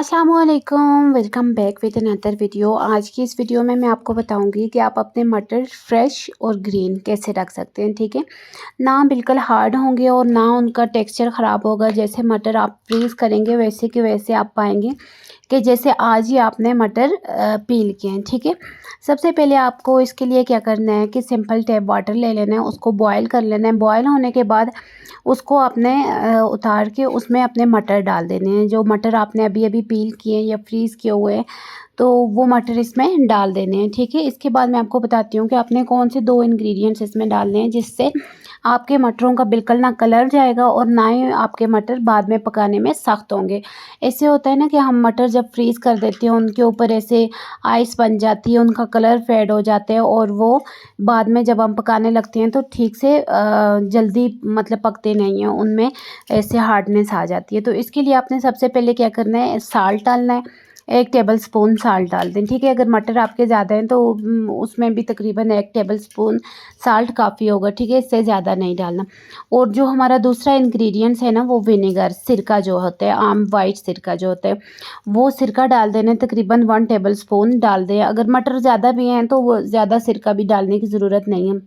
अस्सलामुअलैकुम, welcome back with another video. आज की इस वीडियो में मैं आपको बताऊंगी कि आप अपने मटर फ्रेश और ग्रीन कैसे रख सकते हैं। ठीक है ना, बिल्कुल हार्ड होंगे और ना उनका टेक्सचर ख़राब होगा। जैसे मटर आप फ्रीज़ करेंगे वैसे के वैसे आप पाएंगे कि जैसे आज ही आपने मटर पील किए हैं। ठीक है, सबसे पहले आपको इसके लिए क्या करना है कि सिंपल टैप वाटर ले लेना है, उसको बॉयल कर लेना है। बॉयल होने के बाद उसको आपने उतार के उसमें अपने मटर डाल देने हैं। जो मटर आपने अभी अभी पील किए हैं या फ्रीज़ किए हुए हैं तो वो मटर इसमें डाल देने हैं। ठीक है, इसके बाद मैं आपको बताती हूँ कि आपने कौन से 2 इंग्रेडिएंट्स इसमें डालने हैं जिससे आपके मटरों का बिल्कुल ना कलर जाएगा और ना ही आपके मटर बाद में पकाने में सख्त होंगे। ऐसे होता है ना कि हम मटर जब फ्रीज़ कर देते हैं उनके ऊपर ऐसे आइस बन जाती है, उनका कलर फेड हो जाता है और वो बाद में जब हम पकाने लगते हैं तो ठीक से जल्दी मतलब पकते नहीं हैं, उनमें ऐसे हार्डनेस आ जाती है। तो इसके लिए आपने सबसे पहले क्या करना है, साल्ट डालना है। 1 टेबल स्पून साल्ट डाल दें। ठीक है, अगर मटर आपके ज़्यादा हैं तो उसमें भी तकरीबन 1 टेबल स्पून साल्ट काफ़ी होगा। ठीक है, इससे ज़्यादा नहीं डालना। और जो हमारा दूसरा इंग्रेडिएंट्स है ना वो विनेगर, सिरका जो होता है, आम वाइट सिरका जो होता है वो सिरका डाल देना। तकरीबन 1 टेबल स्पून डाल दें। अगर मटर ज़्यादा भी हैं तो वो ज़्यादा सिरका भी डालने की ज़रूरत नहीं है,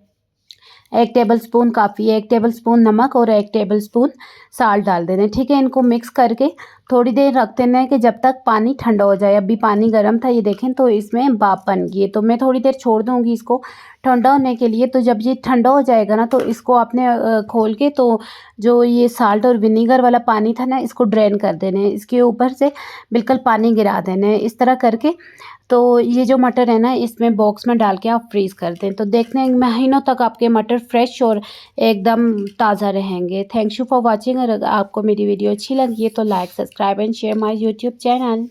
1 टेबल स्पून काफ़ी है। 1 टेबल स्पून नमक और 1 टेबल स्पून साल्ट डाल देना। ठीक है, इनको मिक्स करके थोड़ी देर रख देना है कि जब तक पानी ठंडा हो जाए। अभी पानी गर्म था, ये देखें तो इसमें भाप बन गई है, तो मैं थोड़ी देर छोड़ दूँगी इसको ठंडा होने के लिए। तो जब ये ठंडा हो जाएगा ना तो इसको आपने खोल के तो जो ये साल्ट और विनेगर वाला पानी था ना इसको ड्रेन कर देना है, इसके ऊपर से बिल्कुल पानी गिरा देना है। इस तरह करके तो ये जो मटर है ना इसमें बॉक्स में डाल के आप फ्रीज़ कर दें तो देखने महीनों तक आपके मटर फ्रेश और एकदम ताज़ा रहेंगे। Thanks you for watching. अगर आपको मेरी वीडियो अच्छी लगी है तो like, subscribe and share my YouTube channel.